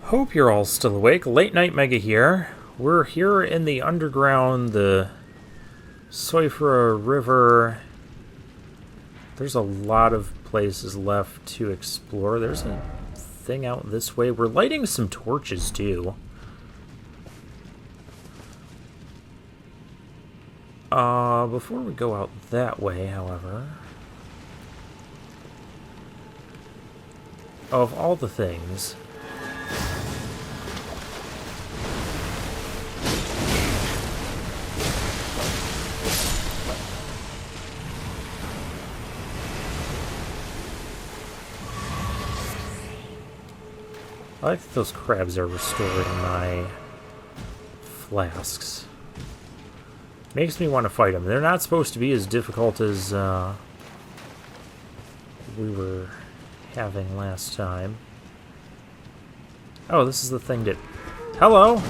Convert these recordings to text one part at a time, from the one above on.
Hope you're all still awake. Late Night Mega here. We're here in the underground, the Soifra River. There's a lot of places left to explore. There's a thing out this way. We're lighting some torches too. Before we go out that way, however, of all the things, I like that those crabs are restoring my flasks. Makes me want to fight them. They're not supposed to be as difficult as we were having last time. Oh, this is the thing that... Hello!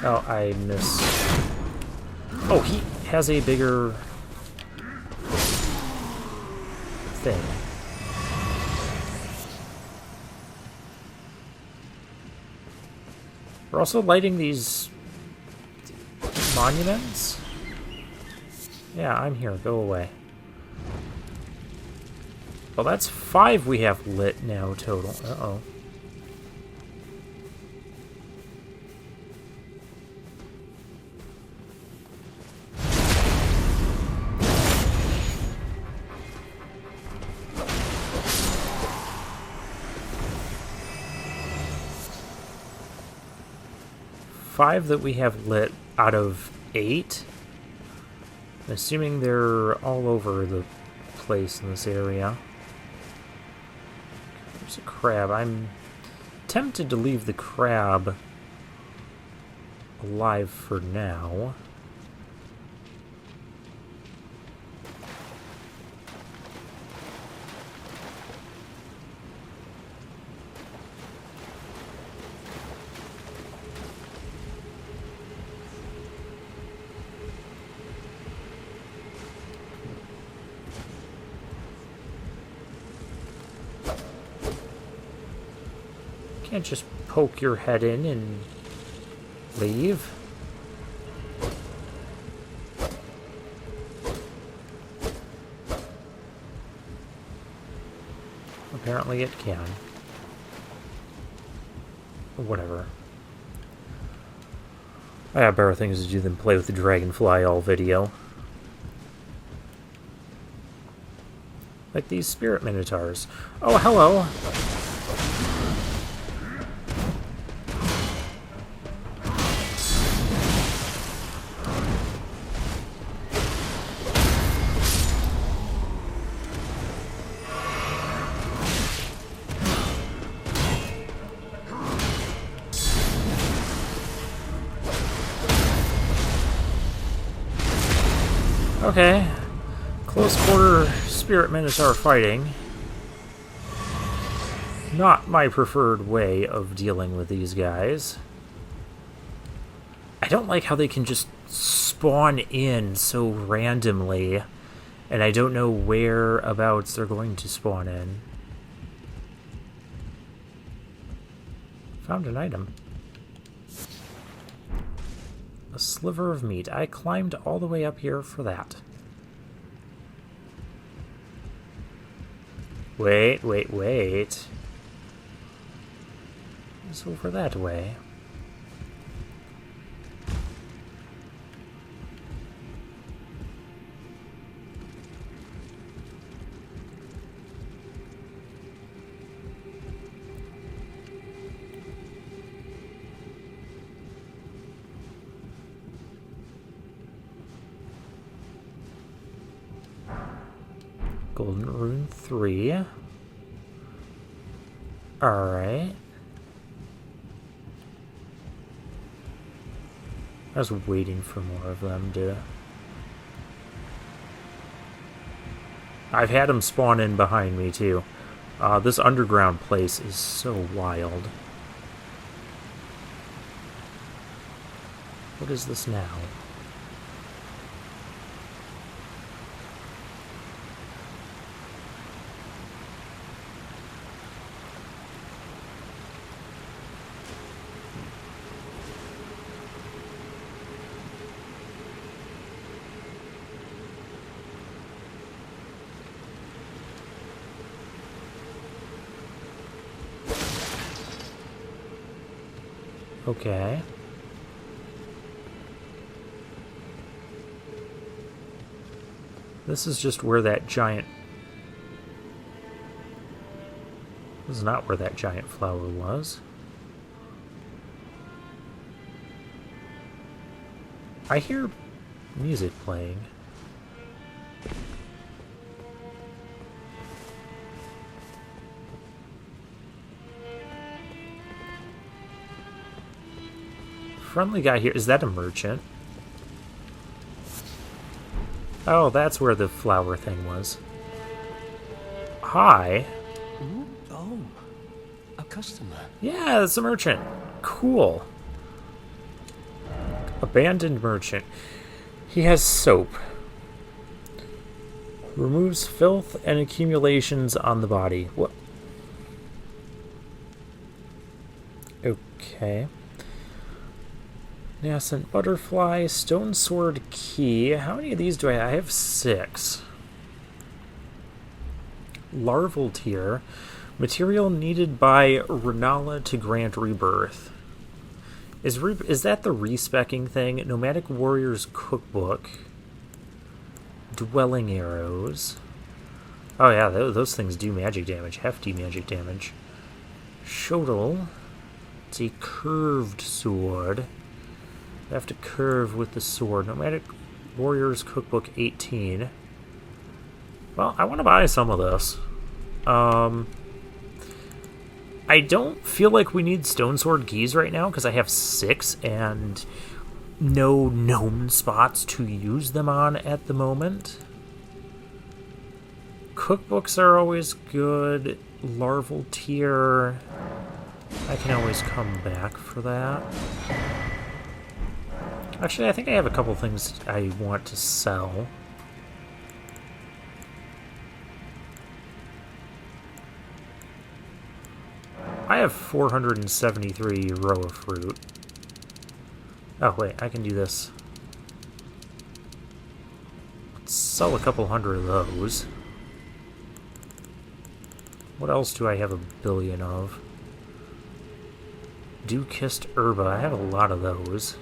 Oh, I missed... Oh, he has a bigger... thing. We're also lighting these monuments? Yeah, I'm here. Go away. Well, that's 5 we have lit now total. Uh-oh. Five that we have lit out of 8. I'm assuming they're all over the place in this area. There's a crab. I'm tempted to leave the crab alive for now. Can't just poke your head in and leave. Apparently it can. Whatever. I have better things to do than play with the dragonfly all video. Like these spirit minotaurs. Oh, hello! Okay, close quarter spirit minotaur fighting. Not my preferred way of dealing with these guys. I don't like how they can just spawn in so randomly, and I don't know whereabouts they're going to spawn in. Found an item. A sliver of meat. I climbed all the way up here for that. Wait. It's over that way. Golden Rune 3. Alright. I was waiting for more of them to... I've had them spawn in behind me too. This underground place is so wild. What is this now? Okay. This is just where that giant... This is not where that giant flower was. I hear music playing. Friendly guy here. Is that a merchant? Oh, that's where the flower thing was. Hi. Oh, a customer. Yeah, it's a merchant. Cool. Abandoned merchant. He has soap. Removes filth and accumulations on the body. What? Okay. Nascent butterfly, stone sword key. How many of these do I have? I have 6. Larval tier. Material needed by Renala to grant rebirth. Is that the respecking thing? Nomadic Warrior's Cookbook. Dwelling arrows. Oh yeah, those things do magic damage. Hefty magic damage. Shodel. It's a curved sword. I have to curve with the sword. Nomadic Warrior's Cookbook 18. Well, I want to buy some of this. I don't feel like we need stone sword keys right now because I have 6 and no known spots to use them on at the moment. Cookbooks are always good. Larval tier. I can always come back for that. Actually, I think I have a couple things I want to sell. I have 473 row of fruit. Oh, wait, I can do this. Let's sell a couple hundred of those. What else do I have a billion of? Dew-kissed herba. I have a lot of those.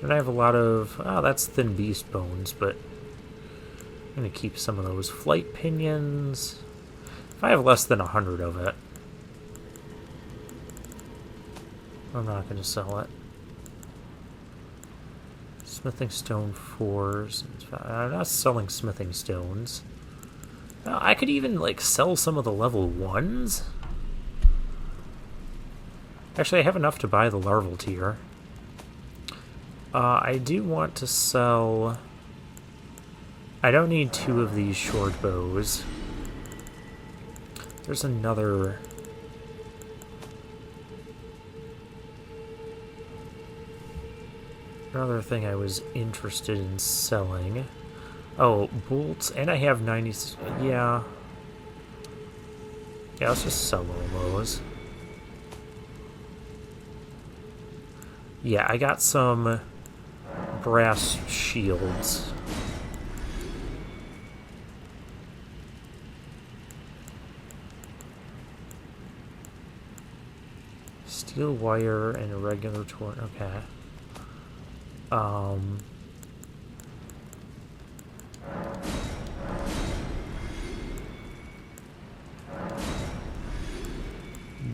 And I have a lot of... Oh, that's thin beast bones, but I'm going to keep some of those. Flight pinions. If I have less than 100 of it, I'm not going to sell it. Smithing stone 4s. I'm not selling smithing stones. I could even, like, sell some of the level 1s. Actually, I have enough to buy the larval tier. I do want to sell... I don't need 2 of these short bows. There's another... Another thing I was interested in selling. Oh, bolts, and I have 90... Yeah. Yeah, let's just sell all those. Yeah, I got some brass shields. Steel wire and a regular torch. Okay.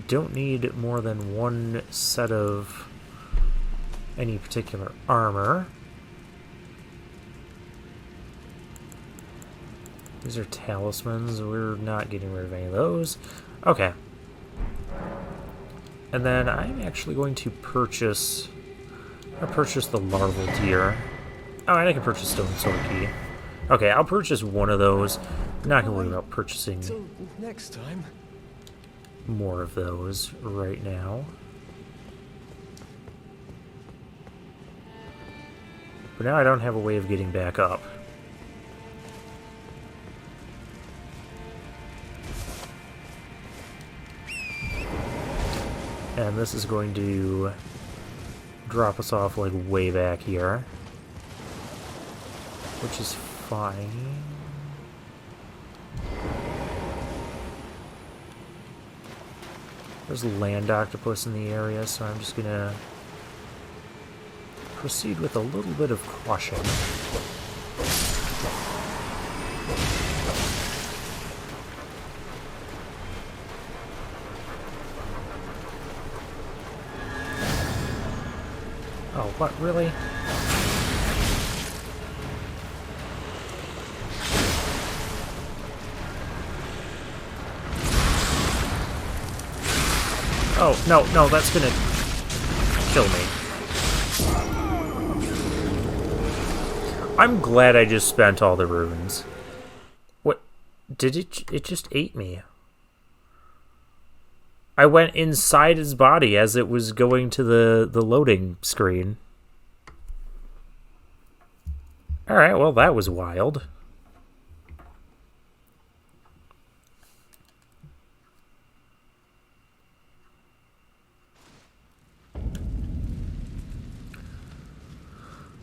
Don't need more than 1 set of any particular armor. These are talismans. We're not getting rid of any of those. Okay. And then I'm actually going to purchase... I'll purchase the larval tier. Oh, and I can purchase stone sword key. Okay, I'll purchase one of those. I'm not going to worry about purchasing Till next time. more of those right now. But now I don't have a way of getting back up. And this is going to drop us off like way back here. which is fine. There's a land octopus in the area, so I'm just gonna proceed with a little bit of caution. Oh, what, really? Oh, no, that's gonna kill me. I'm glad I just spent all the runes. What? Did it just ate me. I went inside his body as it was going to the loading screen. Alright, well, that was wild.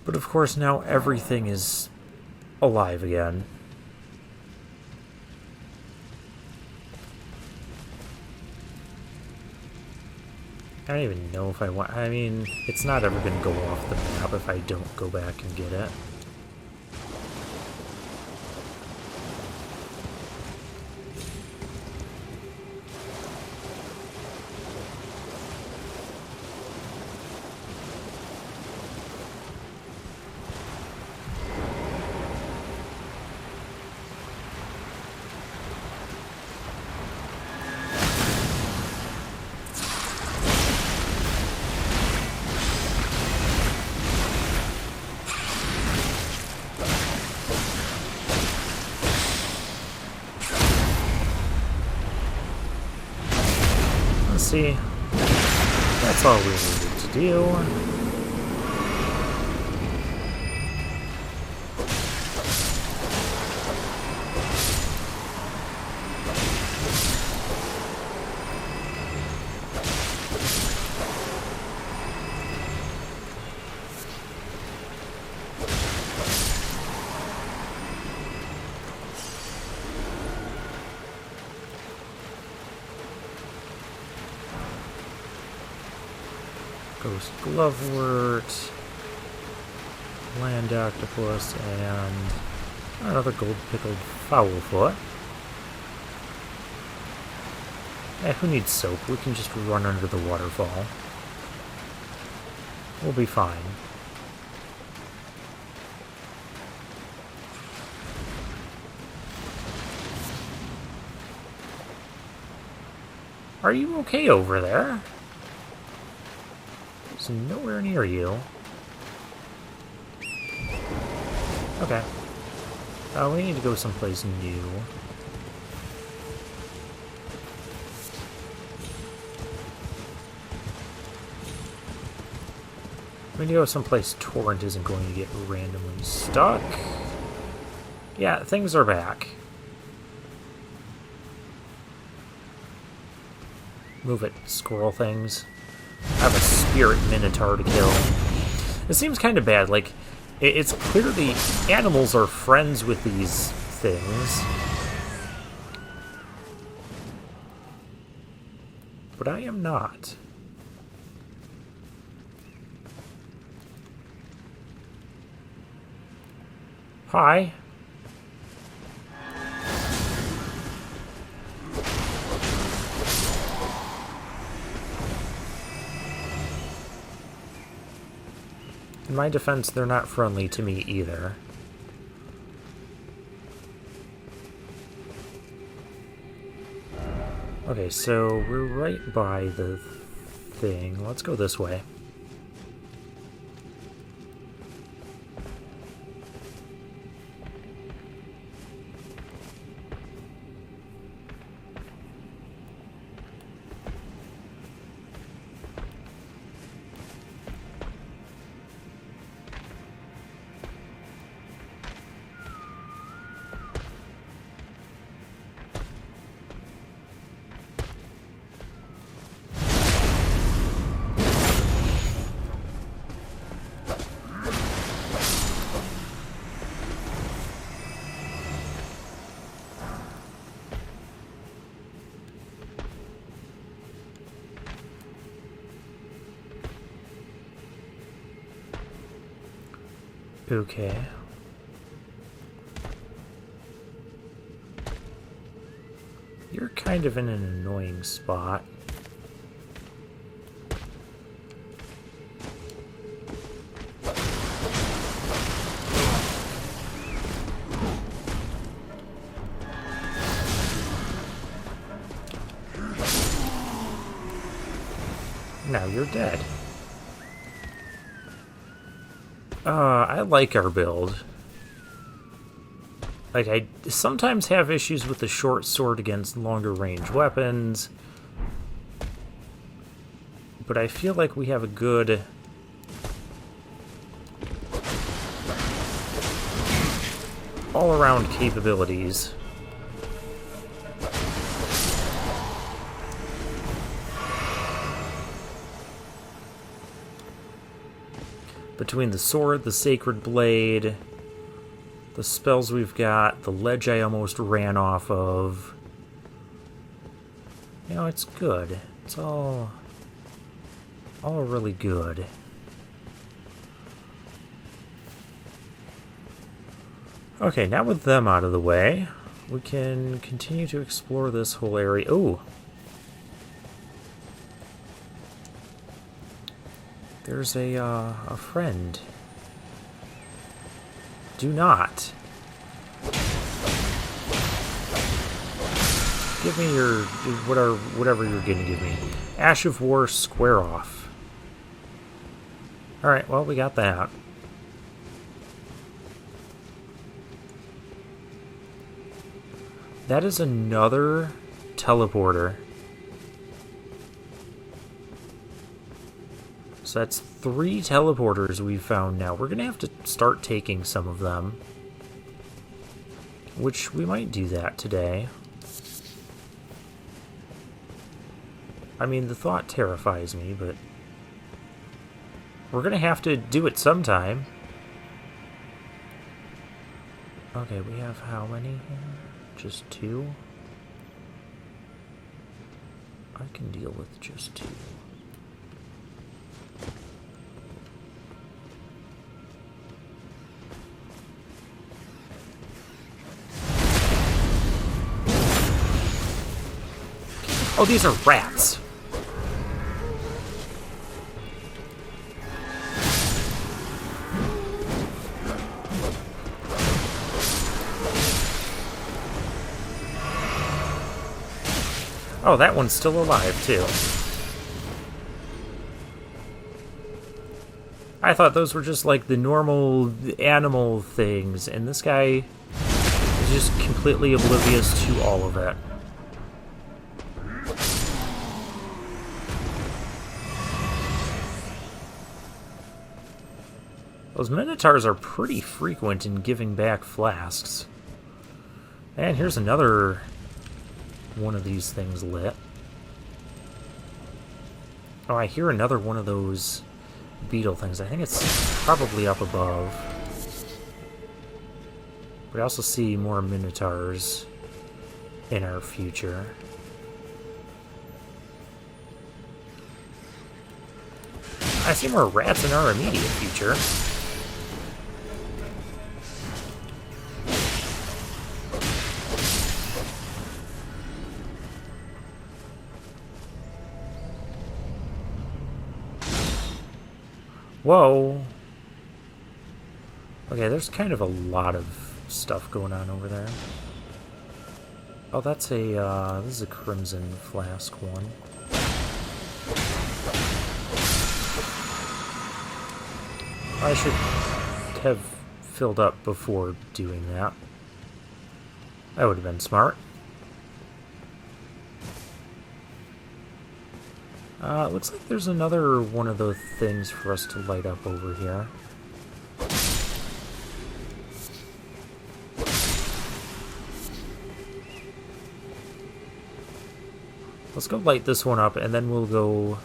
But of course, now everything is alive again. I don't even know if I want... I mean, it's not ever going to go off the map if I don't go back and get it. See, that's all we needed to do. Ghost Glovewort, Land Octopus, and another gold pickled Foulfoot. Who needs soap? We can just run under the waterfall. We'll be fine. Are you okay over there? It's nowhere near you. Okay. We need to go someplace new. We need to go someplace Torrent isn't going to get randomly stuck. Yeah, things are back. Move it, squirrel things. I have a spirit minotaur to kill. It seems kind of bad. Like, it's clear the animals are friends with these things. But I am not. Hi. In my defense, they're not friendly to me either. Okay, so we're right by the thing. Let's go this way. Okay. You're kind of in an annoying spot. Now you're dead. I like our build. Like, I sometimes have issues with the short sword against longer range weapons, but I feel like we have a good all-around capabilities. Between the sword, the sacred blade, the spells we've got, the ledge I almost ran off of. You know, it's good. It's all really good. Okay, now with them out of the way, we can continue to explore this whole area. Ooh! There's a friend. Do not. Give me your whatever you're gonna give me. Ash of War, square off. Alright, well, we got that. That is another teleporter. So that's 3 teleporters we've found now. We're going to have to start taking some of them. Which we might do that today. I mean, the thought terrifies me, but we're going to have to do it sometime. Okay, we have how many here? Just 2? I can deal with just 2. Oh, these are rats. Oh, that one's still alive, too. I thought those were just like the normal animal things, and this guy is just completely oblivious to all of it. Those minotaurs are pretty frequent in giving back flasks. And here's another one of these things lit. Oh, I hear another one of those beetle things. I think it's probably up above. But I also see more minotaurs in our future. I see more rats in our immediate future. Whoa. Okay, there's kind of a lot of stuff going on over there. Oh, that's a, this is a crimson flask one. I should have filled up before doing that. That would have been smart. Looks like there's another one of those things for us to light up over here. Let's go light this one up, and then we'll go...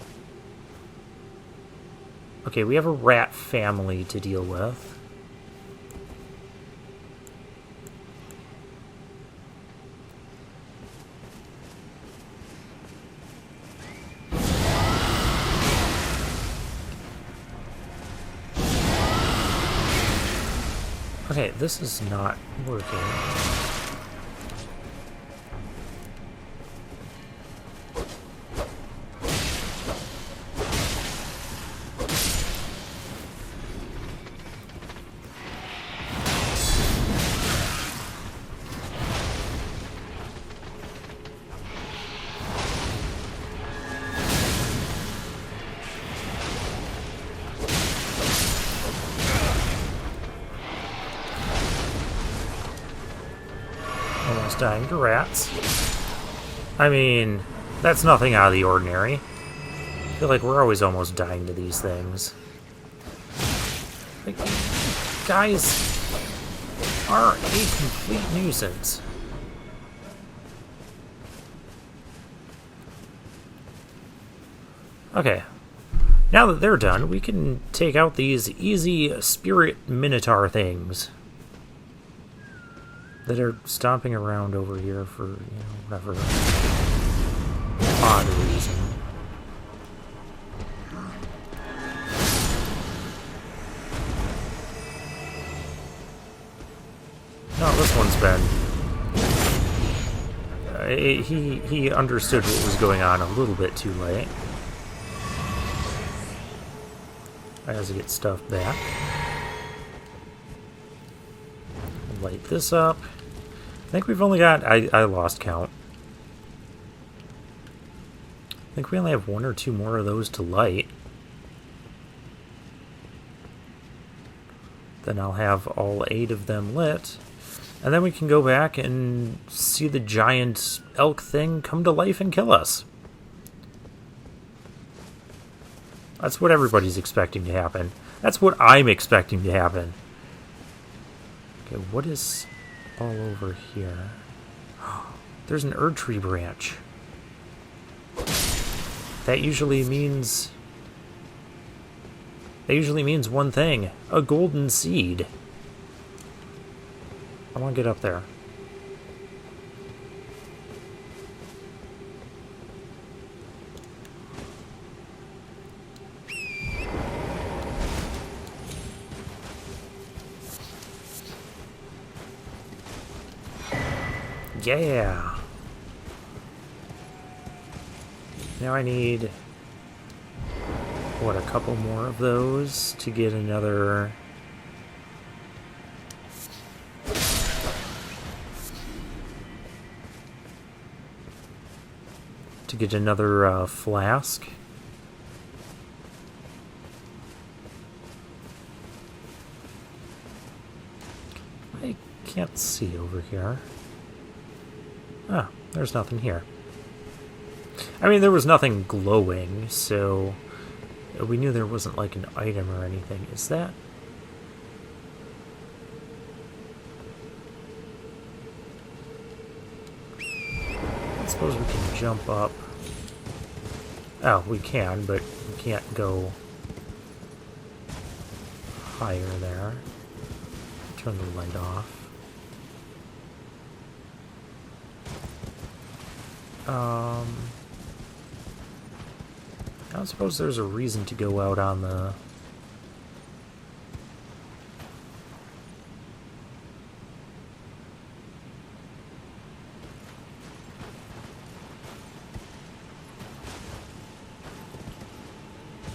Okay, we have a rat family to deal with. Okay, this is not working. Almost dying to rats. I mean, that's nothing out of the ordinary. I feel like we're always almost dying to these things. Like, guys are a complete nuisance. Okay. Now that they're done, we can take out these easy spirit minotaur things that are stomping around over here for, whatever odd reason. No, this one's been... he understood what was going on a little bit too late. As to get stuff back. Light this up. I think we've only got... I lost count. I think we only have 1 or 2 more of those to light. Then I'll have all 8 of them lit. And then we can go back and see the giant elk thing come to life and kill us. That's what everybody's expecting to happen. That's what I'm expecting to happen. Okay, what is all over here? There's an Erd tree branch. That usually means one thing. A golden seed. I want to get up there. Yeah. Now I need, what, a couple more of those to get another... flask. I can't see over here. Ah, there's nothing here. I mean, there was nothing glowing, so we knew there wasn't like an item or anything. Is that... I suppose we can jump up. Oh, we can, but we can't go higher there. Turn the light off. I don't suppose there's a reason to go out on the...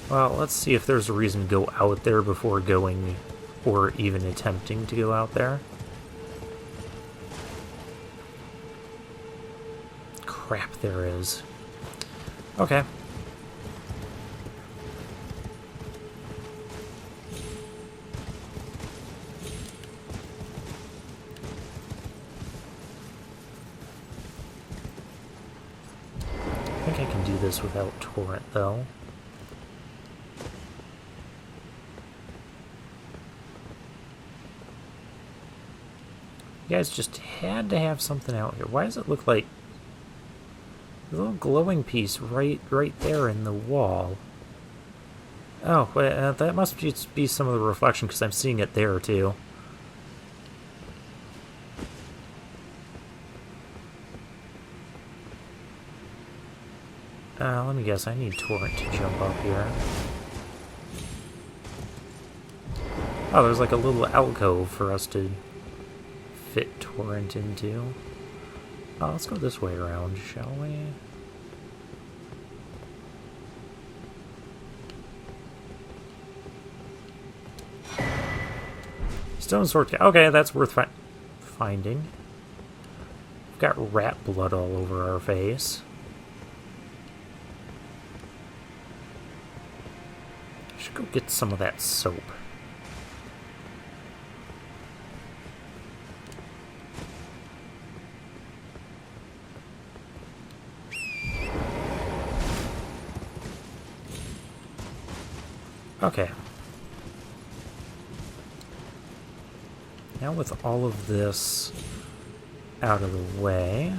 Well, let's see if there's a reason to go out there before going, or even attempting to go out there. Crap, there is. Okay. I think I can do this without torrent, though. You guys just had to have something out here. Why does it look like a little glowing piece right there in the wall? Oh, wait, that must just be some of the reflection, because I'm seeing it there, too. Let me guess, I need torrent to jump up here. Oh, there's like a little alcove for us to fit Torrent into. Let's go this way around, shall we? Stone sword. Okay, that's worth finding. We've got rat blood all over our face. Should go get some of that soap. Okay. Now with all of this out of the way...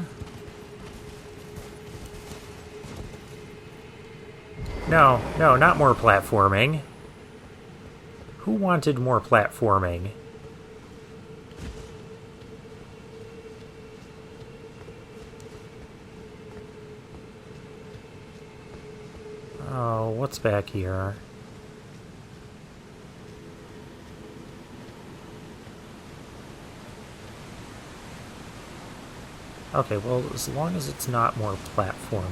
No, not more platforming. Who wanted more platforming? Oh, what's back here? Okay, well, as long as it's not more platforming.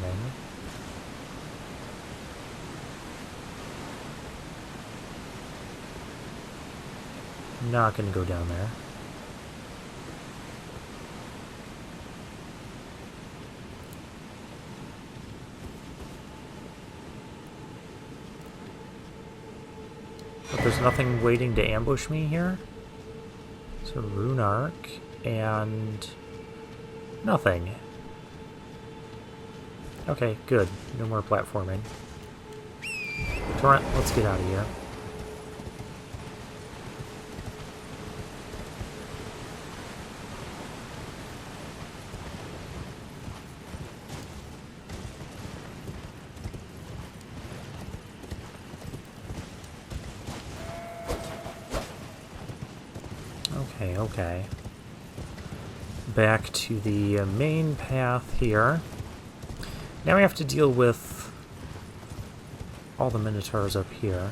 Not gonna go down there. But there's nothing waiting to ambush me here. So rune arc and nothing. Okay, good. No more platforming. Torrent, let's get out of here. Okay. Back to the main path here. Now we have to deal with all the minotaurs up here.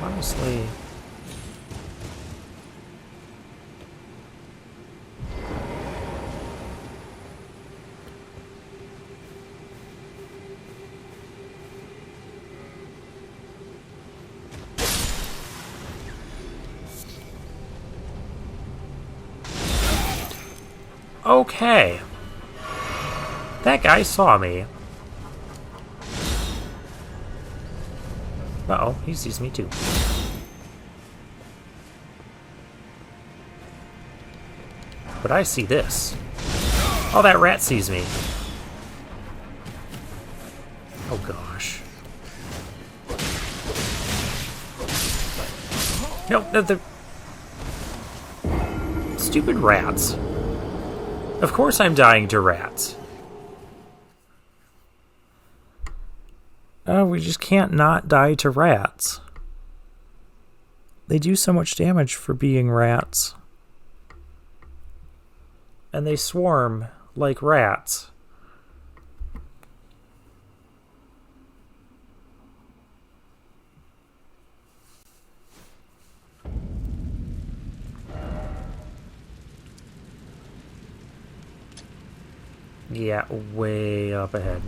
Honestly... Okay. That guy saw me. Uh-oh, he sees me too. But I see this. Oh, that rat sees me. Oh gosh. No, the stupid rats. Of course I'm dying to rats. Oh, we just can't not die to rats. They do so much damage for being rats. And they swarm like rats. Yeah, way up ahead.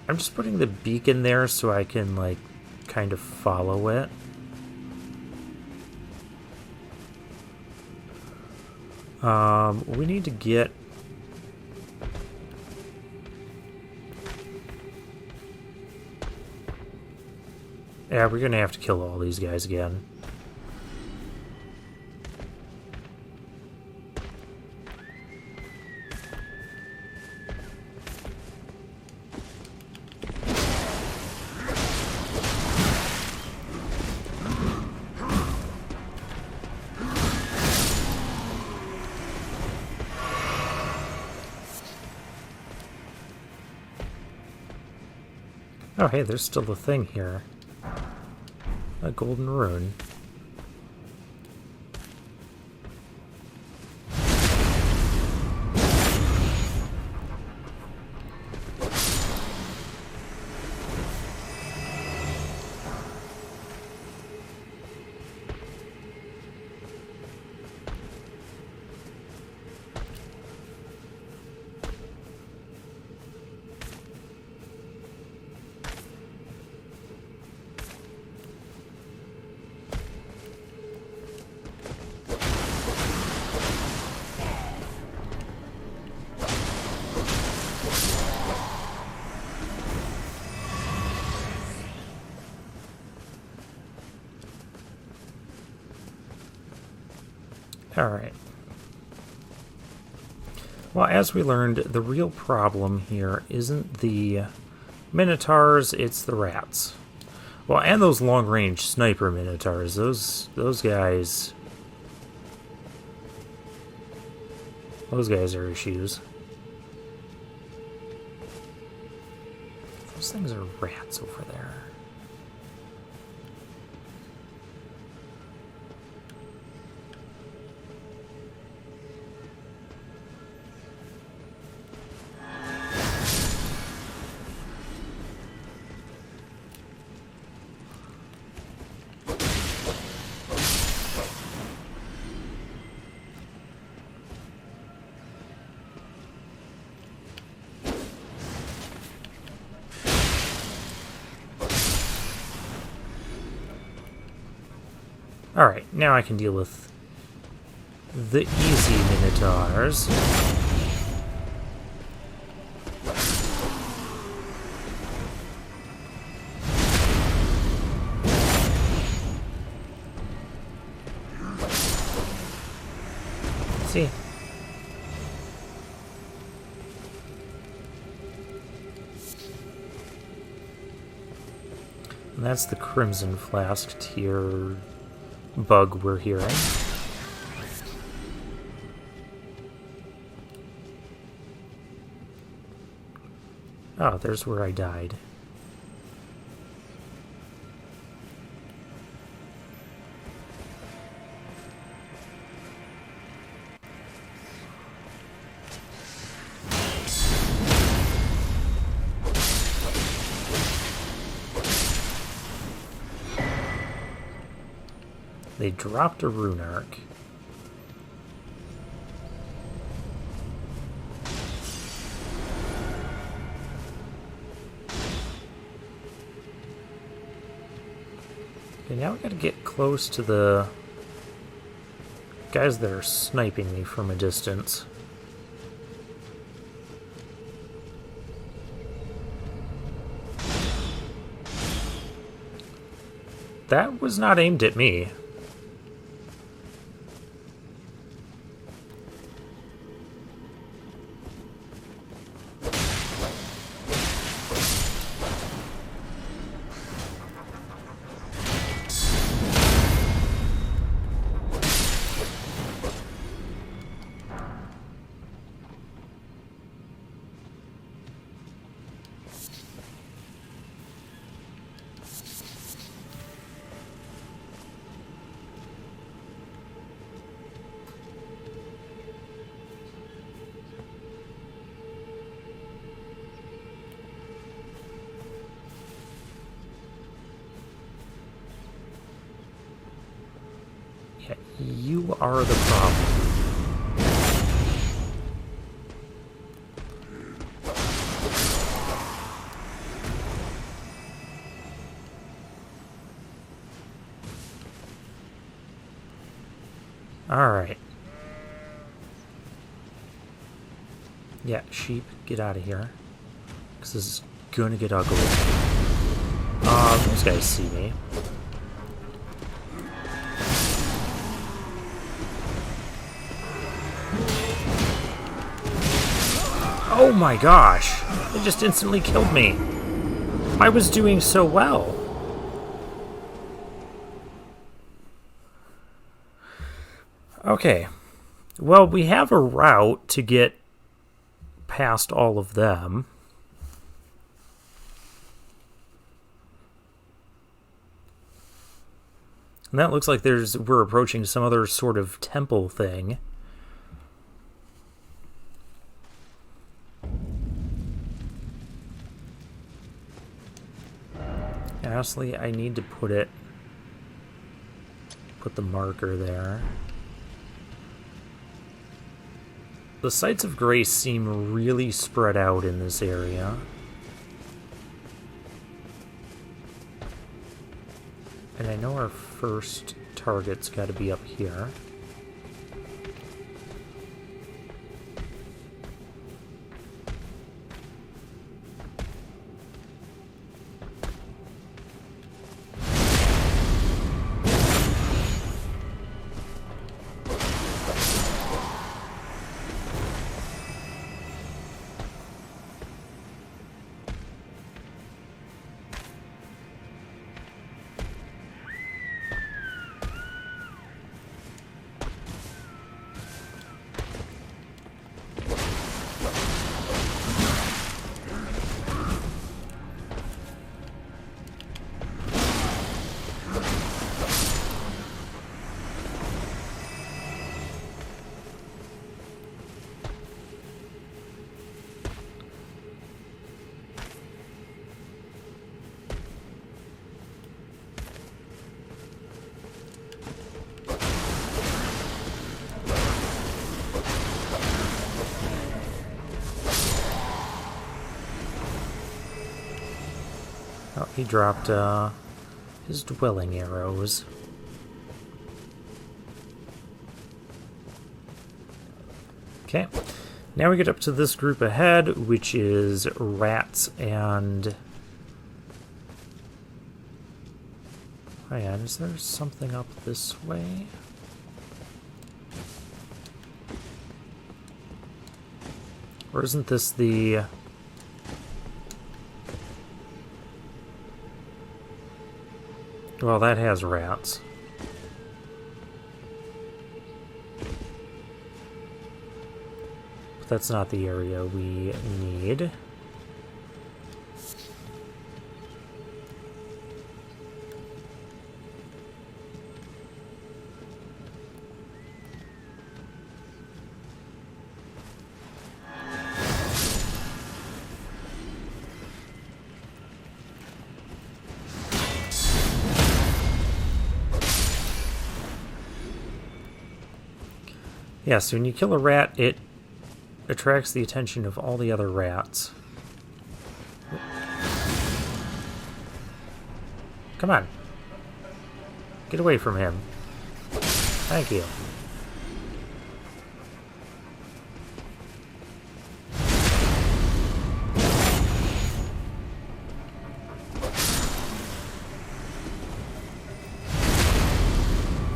I'm just putting the beacon there so I can, like, kind of follow it. We need to get... Yeah, we're gonna have to kill all these guys again. Oh, hey, there's still a thing here. A golden rune. Alright. Well, as we learned, the real problem here isn't the minotaurs, it's the rats. Well, and those long-range sniper minotaurs. Those guys... Those guys are issues. Those things are rats over there. Alright, now I can deal with the easy minotaurs. See? And that's the Crimson Flask tier bug we're hearing. Oh, there's where I died. They dropped a rune arc. Okay, now we gotta get close to the guys that are sniping me from a distance. That was not aimed at me. Yeah, you are the problem. Alright. Yeah, sheep, get out of here. Because this is gonna get ugly. Those guys see me. Oh my gosh! It just instantly killed me. I was doing so well. Okay. Well, we have a route to get past all of them. And that looks like we're approaching some other sort of temple thing. Honestly, I need to put the marker there. The sites of grace seem really spread out in this area. And I know our first target's got to be up here. He dropped his dwelling arrows. Okay, now we get up to this group ahead, which is rats and... Oh yeah, is there something up this way? Or isn't this the... Well, that has rats. But that's not the area we need. Yeah, so when you kill a rat, it attracts the attention of all the other rats. Come on. Get away from him. Thank you.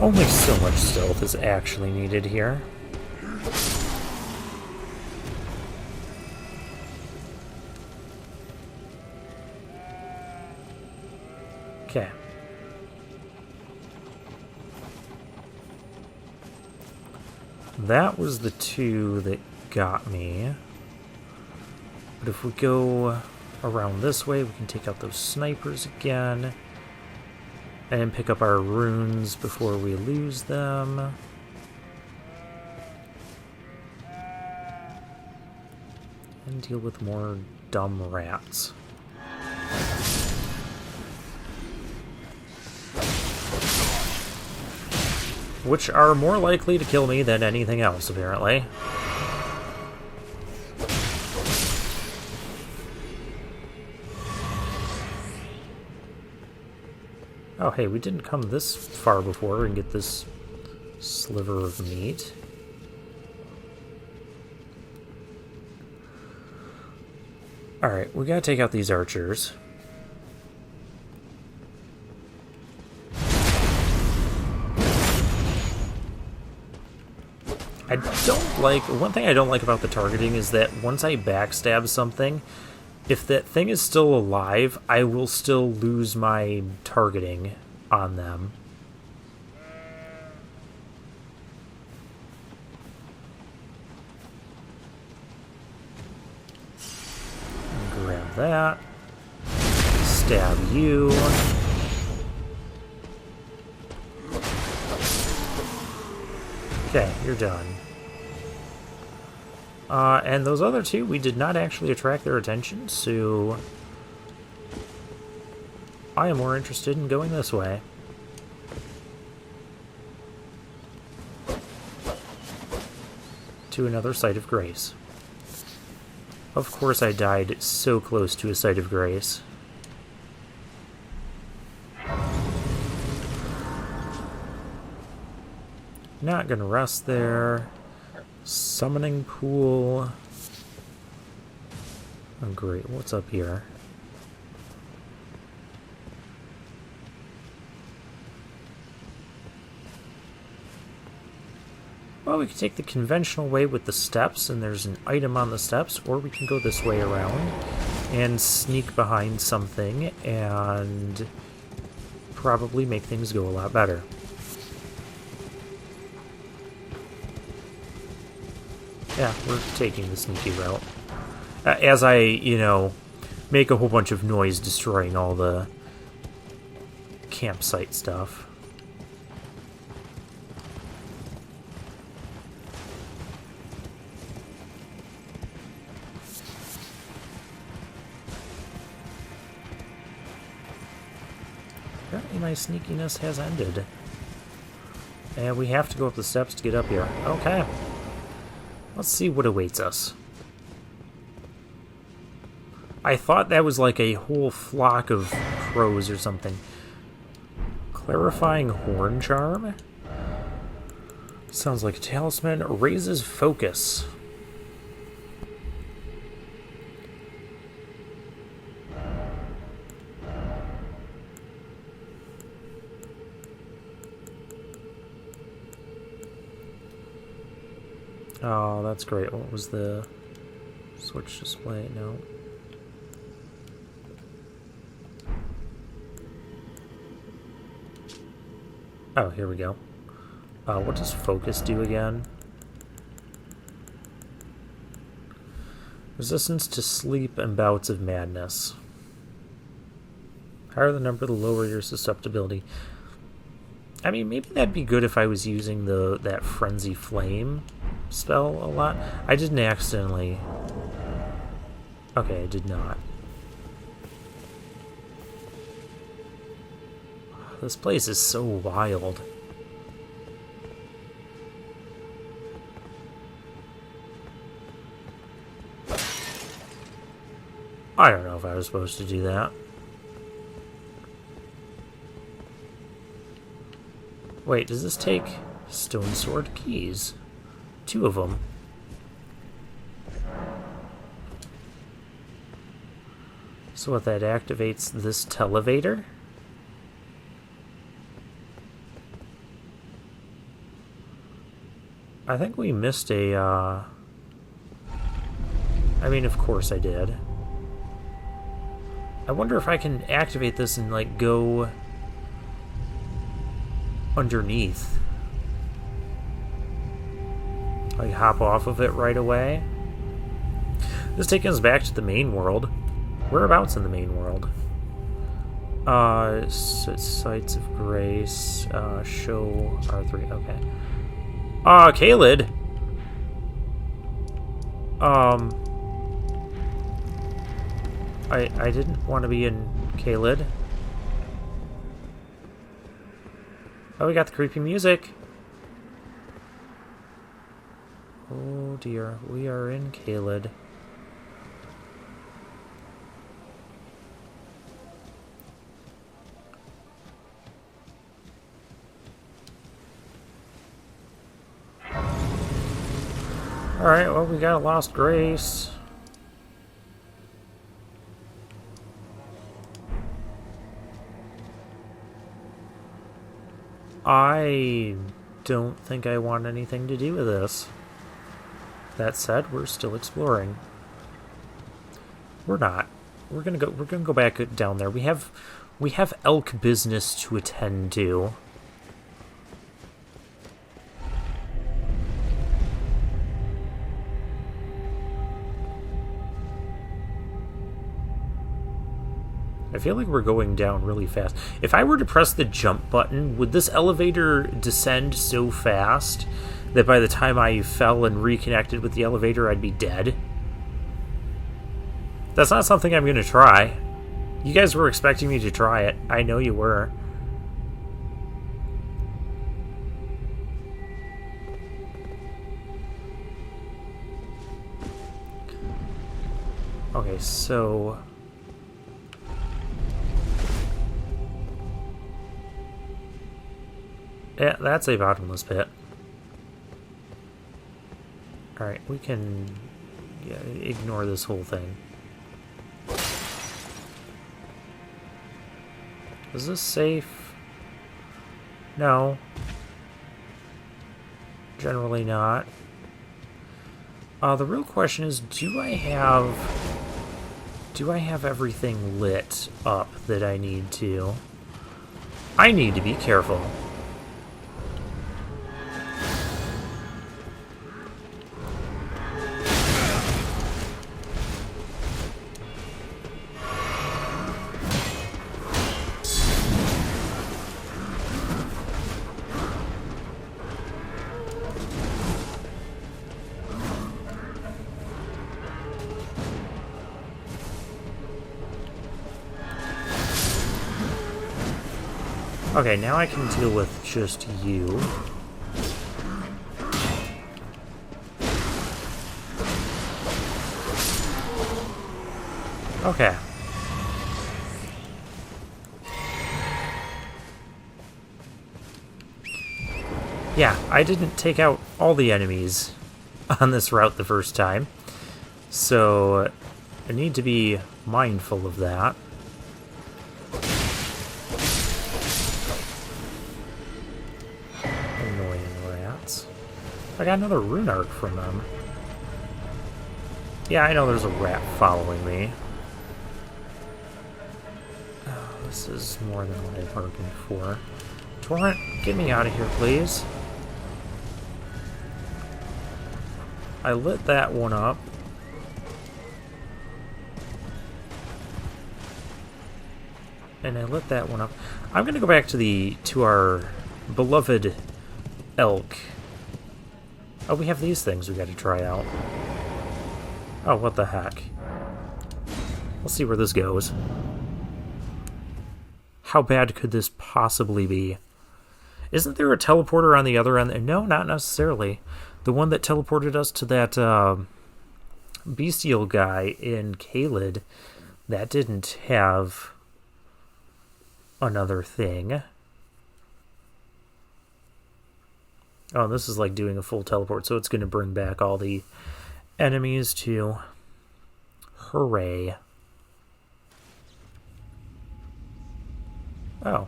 Only so much stealth is actually needed here. Okay. That was the two that got me. But if we go around this way, we can take out those snipers again. And pick up our runes before we lose them. And deal with more dumb rats. Which are more likely to kill me than anything else, apparently. Oh, hey, we didn't come this far before and get this sliver of meat. Alright, we gotta take out these archers. I don't like... One thing I don't like about the targeting is that once I backstab something, if that thing is still alive, I will still lose my targeting on them. Grab that. Stab you. Okay, you're done. And those other two, we did not actually attract their attention, so I am more interested in going this way. To another site of grace. Of course I died so close to a site of grace. Not gonna rest there. Summoning pool. Oh great, what's up here? Well, we can take the conventional way with the steps, and there's an item on the steps, or we can go this way around and sneak behind something and probably make things go a lot better. Yeah, we're taking the sneaky route. As I, you know, make a whole bunch of noise destroying all the campsite stuff. Apparently my sneakiness has ended. And we have to go up the steps to get up here. Okay. Let's see what awaits us. I thought that was like a whole flock of crows or something. Clarifying horn charm? Sounds like a talisman. Raises focus. Oh, that's great. What was the switch display? No. Oh, here we go. What does focus do again? Resistance to sleep and bouts of madness. Higher the number, the lower your susceptibility. I mean, maybe that'd be good if I was using that Frenzy Flame spell a lot. I didn't accidentally... Okay, I did not. This place is so wild. I don't know if I was supposed to do that. Wait, does this take stone sword keys? 2 of them. So what, that activates this televator? I think we missed a, I mean, of course I did. I wonder if I can activate this and, like, go underneath. Like, hop off of it right away. This is taking us back to the main world. Whereabouts in the main world? Sites of Grace, show R3, okay. Kaled! I didn't want to be in Kaled. Oh, we got the creepy music. Oh dear, we are in Kaled. Alright, well, we got a Lost Grace. I don't think I want anything to do with this. That said, we're still exploring. We're not. We're gonna go back down there. We have elk business to attend to. I feel like we're going down really fast. If I were to press the jump button, would this elevator descend so fast that by the time I fell and reconnected with the elevator, I'd be dead? That's not something I'm going to try. You guys were expecting me to try it. I know you were. Okay, so... yeah, that's a bottomless pit. Alright, we can ignore this whole thing. Is this safe? No. Generally not. The real question is, do I have everything lit up that I need to? I need to be careful. Okay, now I can deal with just you. Okay. Yeah, I didn't take out all the enemies on this route the first time, so I need to be mindful of that. Annoying rats. I got another rune arc from them. Yeah, I know there's a rat following me. Oh, this is more than what I bargained for. Torrent, get me out of here, please. I lit that one up. And I lit that one up. I'm gonna go back to our beloved elk. Oh, we have these things we gotta try out. Oh, what the heck. We'll see where this goes. How bad could this possibly be? Isn't there a teleporter on the other end? No, not necessarily. The one that teleported us to that bestial guy in Caelid, that didn't have another thing. Oh, this is like doing a full teleport, so it's going to bring back all the enemies too. Hooray. Oh.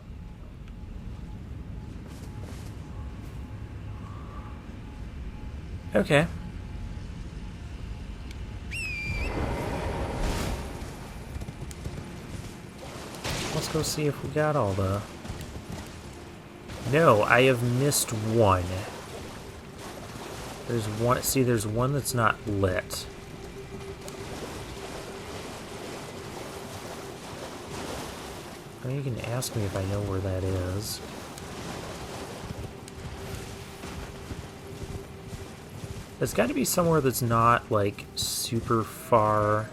Okay. Let's go see if we got all the... No, I have missed one. There's one... See, there's one that's not lit. I mean, you can ask me if I know where that is. It's got to be somewhere that's not, like, super far.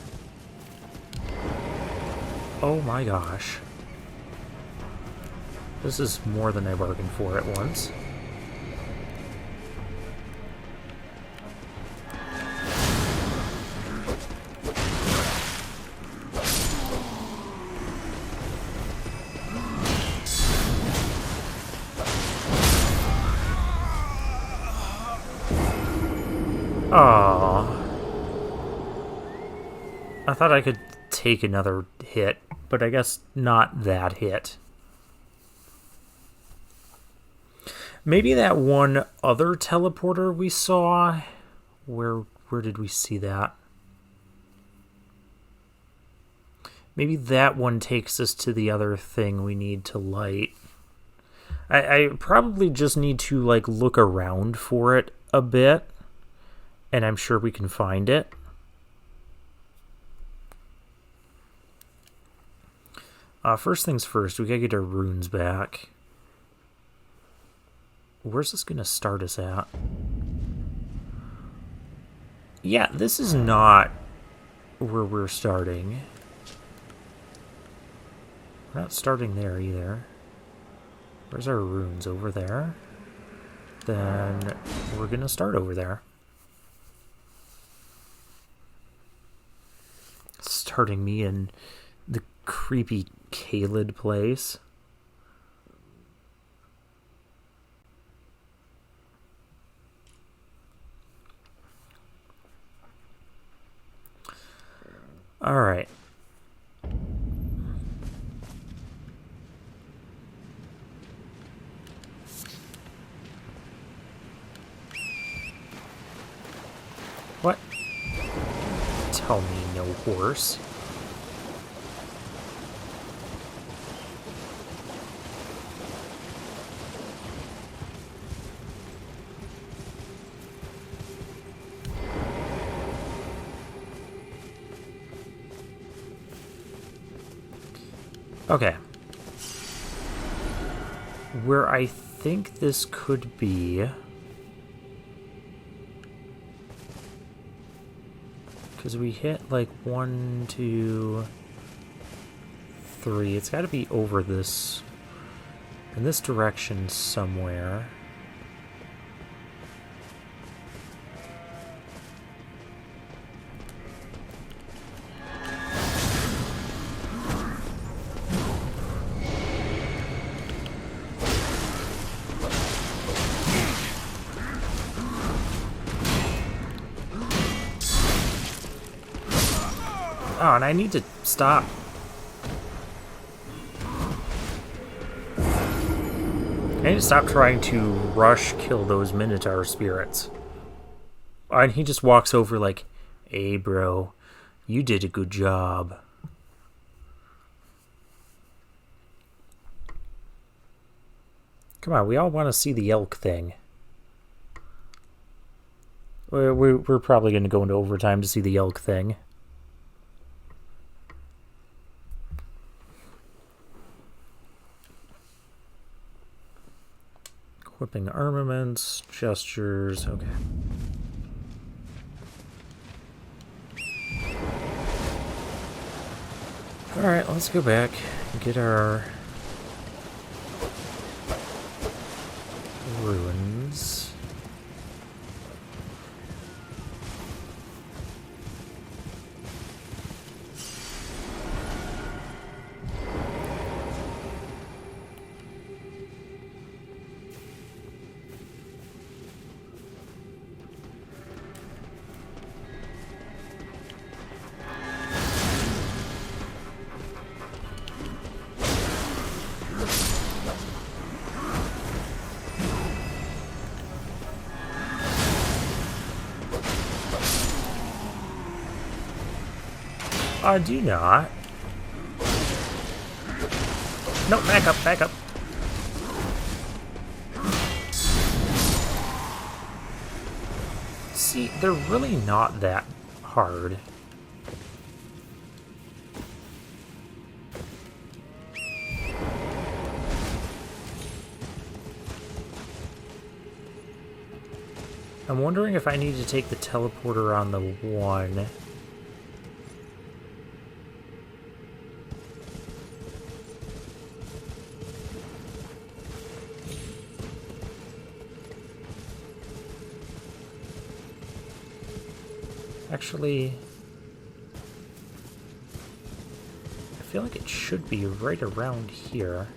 Oh my gosh. This is more than I bargained for at once. Aww. I thought I could take another hit, but I guess not that hit. Maybe that one other teleporter we saw... Where did we see that? Maybe that one takes us to the other thing we need to light. I probably just need to, like, look around for it a bit. And I'm sure we can find it. First things first, we gotta get our runes back. Where's this gonna start us at? Yeah, this is not where we're starting. We're not starting there either. Where's our runes? Over there? Then we're gonna start over there. Starting me in the creepy Caelid place. All right. What? Tell me no horse. Okay. Where I think this could be... Because we hit like 1, 2, 3. It's got to be over this... in this direction somewhere. Oh, and I need to stop. I need to stop trying to rush kill those minotaur spirits. And he just walks over like, hey bro, you did a good job. Come on, we all want to see the elk thing. We're probably going to go into overtime to see the elk thing. Equipping armaments, gestures, okay. Alright, let's go back and get our ruins. Do not. No, back up, back up. See, they're really not that hard. I'm wondering if I need to take the teleporter on the one. Actually, I feel like it should be right around here.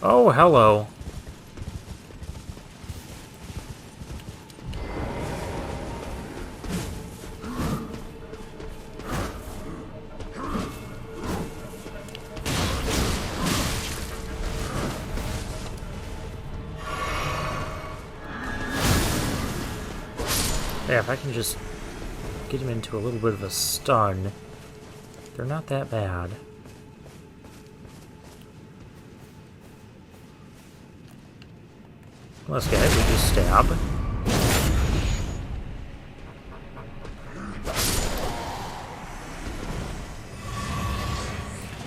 Oh, hello. Yeah, if I can just get him into a little bit of a stun, they're not that bad. Let's get it, we just stab.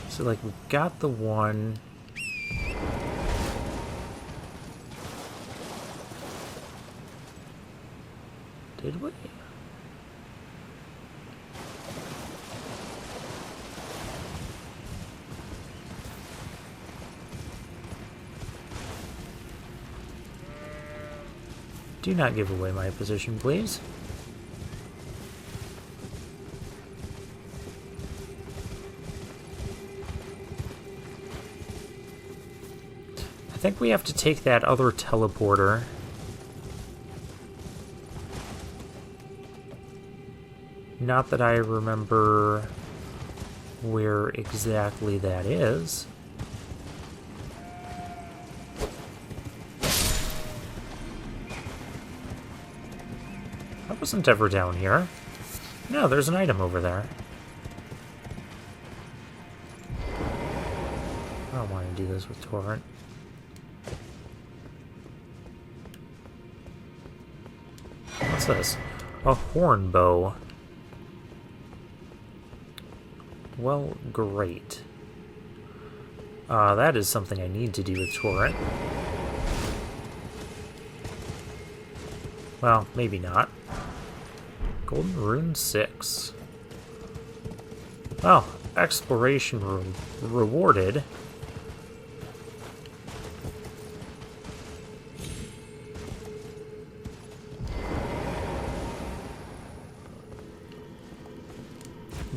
So, like, we got the one. Did we? Do not give away my position, please. I think we have to take that other teleporter. Not that I remember where exactly that is. I wasn't ever down here. No, there's an item over there. I don't want to do this with Torrent. What's this? A horn bow. Well, great. That is something I need to do with Torrent. Well, maybe not. Golden Rune 6. Well, exploration rewarded.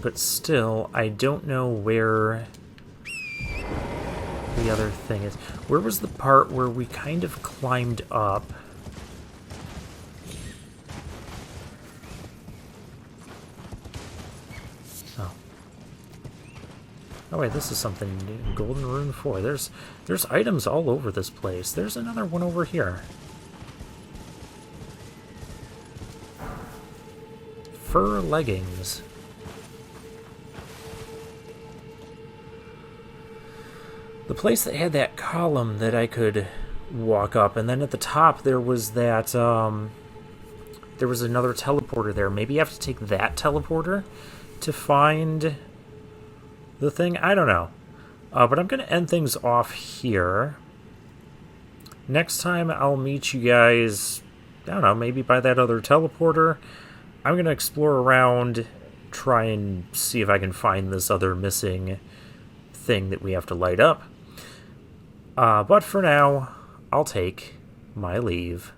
But still, I don't know where the other thing is. Where was the part where we kind of climbed up? Oh. Oh wait, this is something new. Golden Rune 4. There's items all over this place. There's another one over here. Fur leggings. The place that had that column that I could walk up, and then at the top there was that, there was another teleporter there. Maybe you have to take that teleporter to find the thing? I don't know. But I'm going to end things off here. Next time I'll meet you guys, I don't know, maybe by that other teleporter. I'm going to explore around, try and see if I can find this other missing thing that we have to light up. But for now, I'll take my leave.